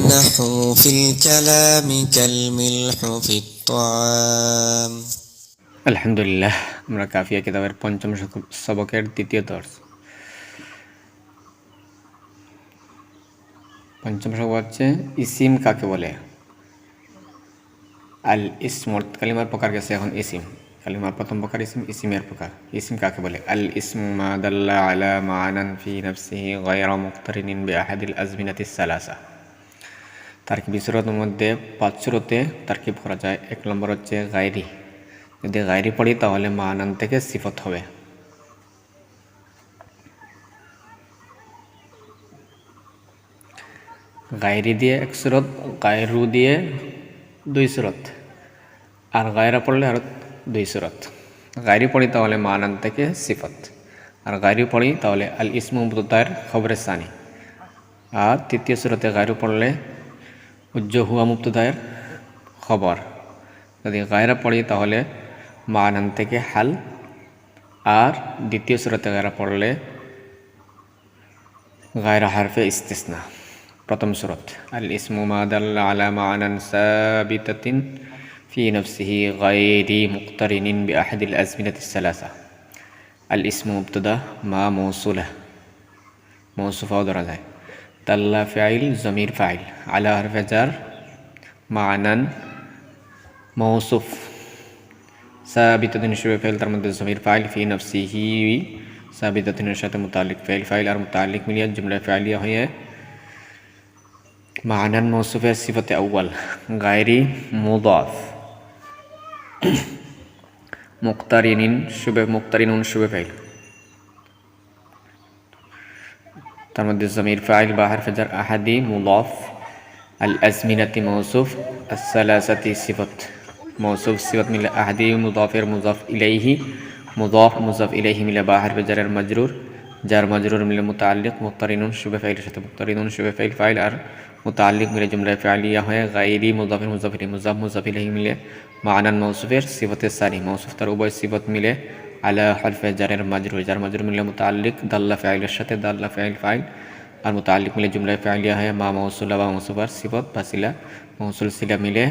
النحو في الكلام كالملح في الطعام। আলহামদুলিল্লাহ, আমরা কাফিয়া কিতাবের পঞ্চম সবকের দ্বিতীয় দর্স। পঞ্চম সবক হচ্ছে ইসিম কাকে বলে। আল ইসম কালিমার প্রকার গেছে, এখন ইসিম। কালিমার প্রথম প্রকার ইসিম, ইসিমের প্রকার। ইসিম কাকে বলে? আল ইসমু মা দাল্লা আলা মানান ফি নাফসিহি গায়রা মুক্তারিনিন বিআহাদিল আজমিনাতিস সালাসা। তারকিবি সূরাতের মধ্যে 5 সূরাতে তারকিব করা যায়। 1 নম্বর হচ্ছে গায়রি। যদি গায়রি পড়ি তাহলে মানান থেকে সিফত হবে। গায়রি দিয়ে 1 সূরত, গায়রু দিয়ে 2 সূরত, আর গায়রা পড়লে আরও 2 সূরত। গায়রি পড়ি তাহলে মানান থেকে সিফত, আর গায়রি পড়ি তাহলে আল ইসমু মুবতাদার খবরে সানি। আর তৃতীয় সূরতে গায়রু পড়লে উজ্জ হুয়া মুবতাদার খবর। যদি গায়রা পড়ি তাহলে মানান থেকে হাল, আর দ্বিতীয় সূরতে গায়রা পড়লে গায়রা হারফে ইস্তিসনা। প্রথম সূরত আল ইসমু মা দাল্লা আলা মানান সাবিতাতিন ফি নাফসিহি গায়রি মুক্তারিনিন বিআহাদিল আজমিনাতিস সালাসা। আল ইসমু মুবতাদা, মা মৌসুলা, মৌসুফাও ধরা যায়। দাল্লা ফাইল, জমির ফাইল, আলা হারফে জার, মানান মৌসুফ, সাবিতাতিন শুবে ফাইল, তার মধ্যে জমির ফাইল, ফি নাফসিহি সাবিতাতিনের সাথে মুতাল্লিক ফাইল, ফাইল আর মুতাল্লিক মিলিয়ে জুমলা ফাইলিয়া হয়ে মানান মৌসুফের সিফতে আউয়াল গায়রি মুদাফ। মুক্তারিনিন শুবে, মুক্তারিনুন শুবে ফাইল, তার মধ্যে জমির ফাইল বা হারফে জার, আহাদি মুদাফ, আল আজমিনাতি মৌসুফ, আসসালাসাতি সিফত। মৌসুফ সিফত মিলে আহাদি মুদাফের মুজাফ ইলাইহি, মুদাফ মুজাফ ইলাইহি মিলে বা হারফে জারের মাজরুর, জার মাজরুর মিলে মুতাআল্লিক। মুক্তারিনুন শুবে ফাইলের সাথে মুক্তারিনুন শুবে ফাইল, ফাইল আর মুতাআল্লিক মিলে জুমলা ফাইলিয়া হয়ে গায়রি মুদাফের মুজাফ ইলাইহি, মুজাফ মুজাফ ইলাইহি মিলে মানান মৌসুফের সিফতে সানি। মৌসুফ তার উভয় সিফত মিলে আলা হারফে জারের মাজরুর, জার মাজরুর মিলে মুতাআল্লিক দাল্লা ফাইলের সাথে, দাল্লা ফাইল ফাইল আর মুতাআল্লিক মিলে জুমলা ফাইলিয়া হয়ে মা মৌসুলা বা মৌসুফার সিফত বা সিলা। মৌসুল সিলা মিলে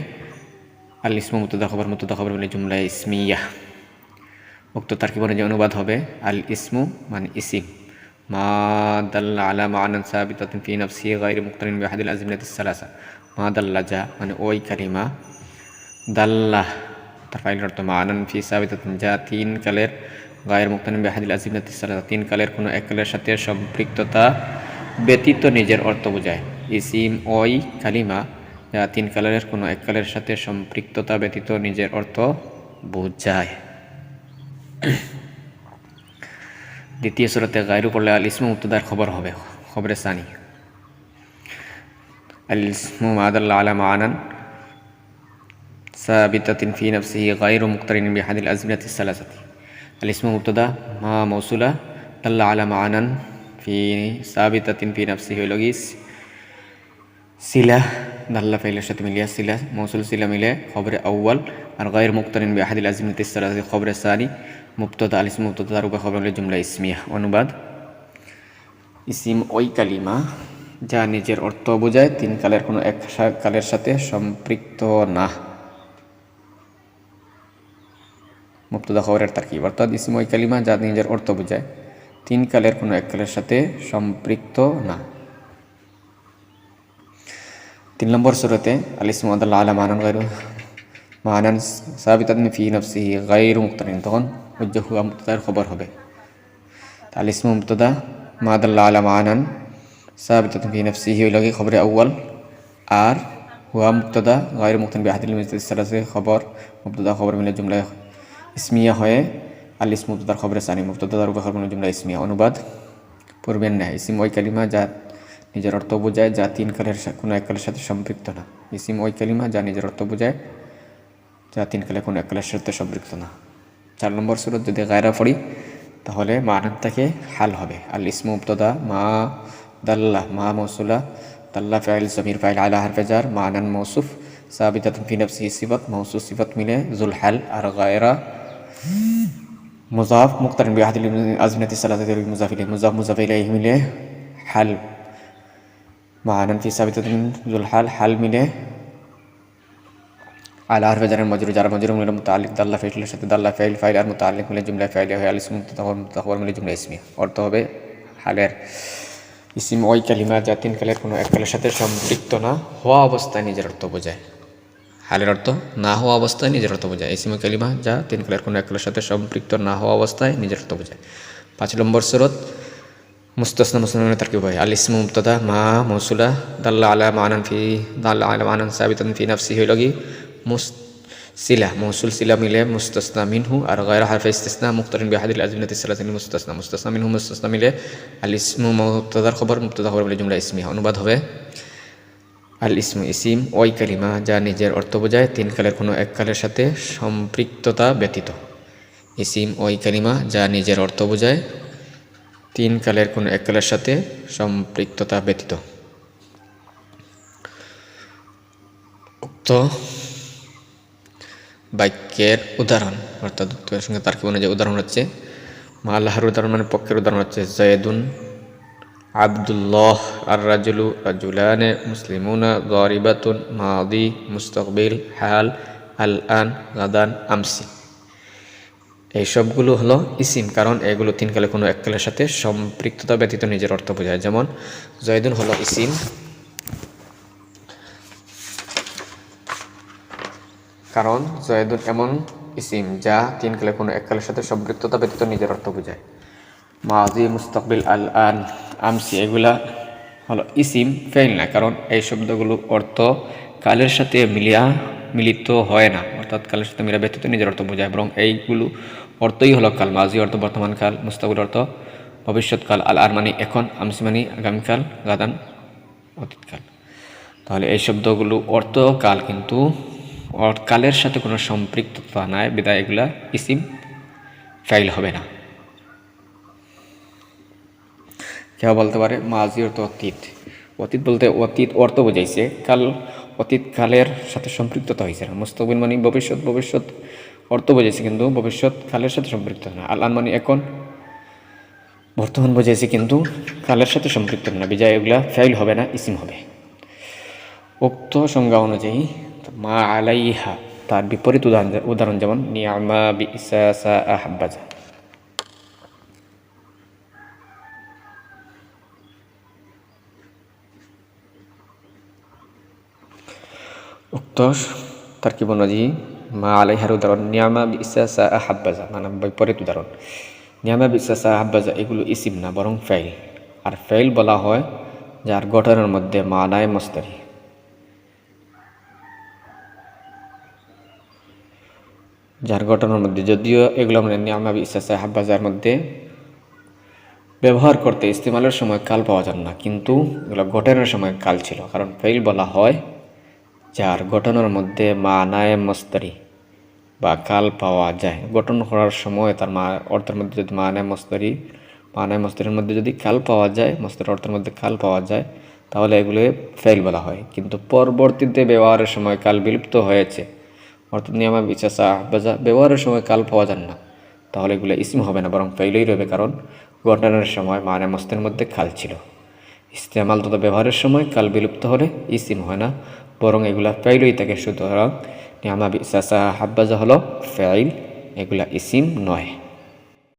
আল ইসমু মুবতাদা খবর, মুবতাদা খবর মিলে জুমলা ইসমিয়া। উক্ত তারকিবের যে অনুবাদ হবে আল ইসমু মানে ইসিম, মা দাল্লা আলা মানান সাবিতাতিন ফি নাফসিহি গায়রি মুক্তারিন বিআহাদিল আজমিনাতিস সালাসা। মা দাল্লা যা মানে ওই কালিমা, দাল্লা তার ফাইল অর্থ মানান ফি সাবিতাতিন যা 3 কালের, গায়র মুক্তারিন বিআহাদিল আজমিনাতিস সালাসা 3 কালের কোনো এক কালের সাথে সম্পৃক্ততা ব্যতীত নিজের অর্থ বোঝায়। ইসিম ওই কালিমা যা 3 কালের কোনো এক কালের সাথে সম্পৃক্ততা ব্যতীত নিজের অর্থ বোঝায়। দ্বিতীয় সূরাতে গায়রু পড়লে আল ইসমু মুবতাদার খবর হবে, খবরে সানি। আল ইসমু মা দাল্লা আলা মানান সাবিতাতিন ফি নাফসিহি গায়রু মুক্তারিনিন বিআহাদিল আজমিনাতিস সালাসাতি। আল ইসমু মুবতাদা, মা মৌসুলা, দাল্লা আলা মানান ফি সাবিতাতিন ফি নাফসিহি হইল গিস সিলা, দাল্লা ফাইলের সাথে মিলিয়া সিলা, মৌসুল সিলা মিলে খবরে আউয়াল, আর গায়র মুক্তারিন বিআহাদিল আজমিনাতিস সালাসাতি খবরে সানি। মুবতাদা আল ইসমু মুবতাদা তার উপর খবর মিলে জুমলা ইসমিয়া। অনুবাদ: ইসিম ওই কালিমা যা নিজের অর্থ বোঝায়, 3 কালের কোনো এক কালের সাথে সম্পৃক্ত না। মুবতাদা খবরের তারকিব, অর্থাৎ ইসিম ওই কালিমা যা নিজের অর্থ বোঝায়, 3 কালের কোনো এক কালের সাথে সম্পৃক্ত না। 3 নম্বর সূরাতে আল ইসমু দাল্লা আলা মানান গায়রু মানান সাবিতাতিন ফি নাফসিহি গায়রু মুক্তারিন, তখন উজ্জা হুয়া মুবতাদার খবর হবে। আল ইসমু মুবতাদা, মা দাল্লা আলা মানান সাবিতাতিন ফি নাফসিহি হইল কি খবরে আউয়াল, আর হুয়া মুবতাদা গায়রু মুক্তারিন বিআহাদিল আজমিনাতিস সালাসা খবর, মুবতাদা খবর মিলে জুমলা ইসমিয়া হয়ে আল ইসমু মুবতাদার খবরে সানি। মুবতাদা তার উপর খবর মিলে জুমলা ইসমিয়া। অনুবাদ: পূর্বের ন্যায় ইসিম ওই কালিমা যা নিজের অর্থ বোঝায়, যা 3 কালের কোনো এক কালের সাথে সম্পৃক্ত না। ইসিম ওই কালিমা যা নিজের অর্থ বোঝায়, যা 3 কালের কোনো এক কালের সাথে সম্পৃক্ত না। 4 নম্বর সূরত যদি গায়রা পড়ি তাহলে মানান থেকে হাল হবে। আল ইসমু মুবতাদা, মা দাল্লা, মা মৌসুলা, দাল্লা ফাইল, জমির ফাইল, আলা হারফে জার, মানান মৌসুফ, সাবিতাতুন ফি নাফসিহি সিফাত, মৌসুফ সিফাত মিলে জুল হাল, আর গায়রা মুজাফ মুক্তারিন বিআহাদিল আজমিনাতিস সালাসাতি মুজাফ ইলাইহি, মুজাফ মুজাফ ইলাইহি মিলে হাল, মানান ফি সাবিতাতিন জুল হাল হাল মিলে আলা হারফে জারের মজরুর যার মজরুর মিলে মুতাআল্লিক দাল্লা ফাইলের সাথে দাল্লা ফাইল ফাইল আর মুতাআল্লিক মিলে জুমলা ফাইল হয় আল ইসমু মুতাখাবার মিলে জুমলা ইসমিয়া। অর্থ হবে হালের ইসিম ওই কালিমা যা তিন কালের কোনো এক কালের সাথে সম্পৃক্ত না হওয়া অবস্থায় নিজের অর্থ বোঝায়। হালের অর্থ না হওয়া অবস্থায় নিজের অর্থ বোঝায়। ইসিম কালিমা যা তিন কালের কোনো এক কালের সাথে সম্পৃক্ত না হওয়া অবস্থায় নিজের অর্থ বোঝায়। 5 নম্বর সূরা মুস্তাসনা মুসলমানের তারকিব হয় আল ইসমু মুবতাদা মা মৌসুলা দাল্লা আলা মানান সাবিতান ফি নাফসি হইল কি মুসিলা মৌসুল সিলা মিলে মুস্তাসনা মিনহু আর গায়রা হারফে ইস্তিসনা মুক্তারিন বিহাদিল আজমিনাতি সালাসানি মুস্তাসনা মিনহু মুস্তাসনা মিলে আল ইসমু মুবতাদার খবর মুবতাদা খবর মিলে জুমলা ইসমিয়া। অনুবাদ হবে আল ইসমু ইসিম ওই কালিমা যা নিজের অর্থ বোঝায় তিন কালের কোনো এক কালের সাথে সম্পৃক্ততা ব্যতীত। ইসিম ওই কালিমা যা নিজের অর্থ বোঝায় তিন কালের কোনো এক কালের সাথে সম্পৃক্ততা ব্যতীত। উক্ত বাক্যের উদাহরণ অর্থাৎ উক্তের সঙ্গে তার কি অনুযায়ী উদাহরণ হচ্ছে মা আল্লাহর উদাহরণ মানে পক্ষের উদাহরণ হচ্ছে জয়েদুন আব্দুল্লাহ আর রাজুলু রাজুলানে মুসলিমুনা গরিবাতুন মাদি মুস্তাকবিল হাল আল আন গাদান আমসি। এই সবগুলো হলো ইসিম, কারণ এগুলো তিন কালে কোনো এক কালের সাথে সম্পৃক্ততা ব্যতীত নিজের অর্থ বোঝায়। যেমন জয়দুন হলো ইসিম, কারণ জয়দুন এমন ইসিম যা তিন কালে কোনো এক কালের সাথে সম্পৃক্ততা ব্যতীত নিজের অর্থ বোঝায়। মাদি মুস্তাকবিল আল আন আমসি এগুলা হলো ইসিম, ফেইল না, কারণ এই শব্দগুলো অর্থ কালের সাথে মিলিত হয় না, অর্থাৎ কালের সাথে মিলা ব্যতীত নিজের অর্থ বোঝায়, বরং এইগুলো অর্থই হলো কাল। মাজি অর্থ বর্তমান কাল, মুস্তাকবিল অর্থ ভবিষ্যৎকাল, আল আর মানে এখন, আমসি মানে আগামীকাল, গাদান অতীতকাল। তাহলে এই শব্দগুলো অর্থ কাল, কিন্তু কালের সাথে কোনো সম্পৃক্ততা নাই, বিদায় এগুলা ইসিম, ফাইল হবে না। কেউ বলতে পারে মাজি অর্থ অতীত, অতীত বলতে অতীত অর্থ বোঝাইছে, কাল অতীত কালের সাথে সম্পৃক্ততা হয়েছে না। মুস্তাকবিল মানে ভবিষ্যৎ অর্থ বোঝাইছে, কিন্তু ভবিষ্যৎ কালের সাথে সম্পৃক্ত না। আল আন মানে এখন, বর্তমান বোঝাইছে কিন্তু কালের সাথে সম্পৃক্ত না, বিজয় এগুলা ফাইল হবে না, ইসিম হবে। উক্ত সংজ্ঞা অনুযায়ী মা আলাইহা তার বিপরীত উদাহরণ যেমন নিয়ামা বিসা সাআ হাব্বাজা। উক্ত তারকিব অনুযায়ী মা আলাইহার উদাহরণ নিয়ামা বিসা সাআ হাব্বাজা, মানে বিপরীত উদাহরণ। নিয়ামা বিসা সাআ হাব্বাজা এগুলো ইসিম না, বরং ফাইল। আর ফাইল বলা হয় যার গঠনের মধ্যে মানায় মস্তারি, যার গঠনের মধ্যে, যদিও এগুলো মানে নিয়ামা বিসা সাআ হাব্বাজার মধ্যে ব্যবহার করতে ইস্তেমালের সময় কাল পাওয়া যায় না, কিন্তু এগুলো গঠনের সময় কাল ছিল। কারণ ফাইল বলা হয় যার গঠনের মধ্যে মানায় মস্তারি বা কাল পাওয়া যায়। গঠন করার সময় তার অর্থের মধ্যে যদি মানায় মস্তারির মধ্যে যদি কাল পাওয়া যায়, মস্তারির অর্থের মধ্যে কাল পাওয়া যায়, তাহলে এগুলো ফাইল বলা হয়। কিন্তু পরবর্তীতে ব্যবহারের সময় কাল বিলুপ্ত হয়েছে, অর্থাৎ নিয়ামা বিসা সাআ হাব্বাজা ব্যবহারের সময় কাল পাওয়া যায় না, তাহলে এগুলো ইসিম হবে না, বরং ফাইলই রবে, কারণ গঠনের সময় মানায় মস্তারির মধ্যে কাল ছিল। ইস্তেমাল তথা ব্যবহারের সময় কাল বিলুপ্ত হলে ইসিম হয় না, বরং এগুলা ফাইলই থাকে। সুতরাং নিয়ামা বিসা সাআ হাব্বাজা হলো ফাইল, এগুলা ইসিম নয়।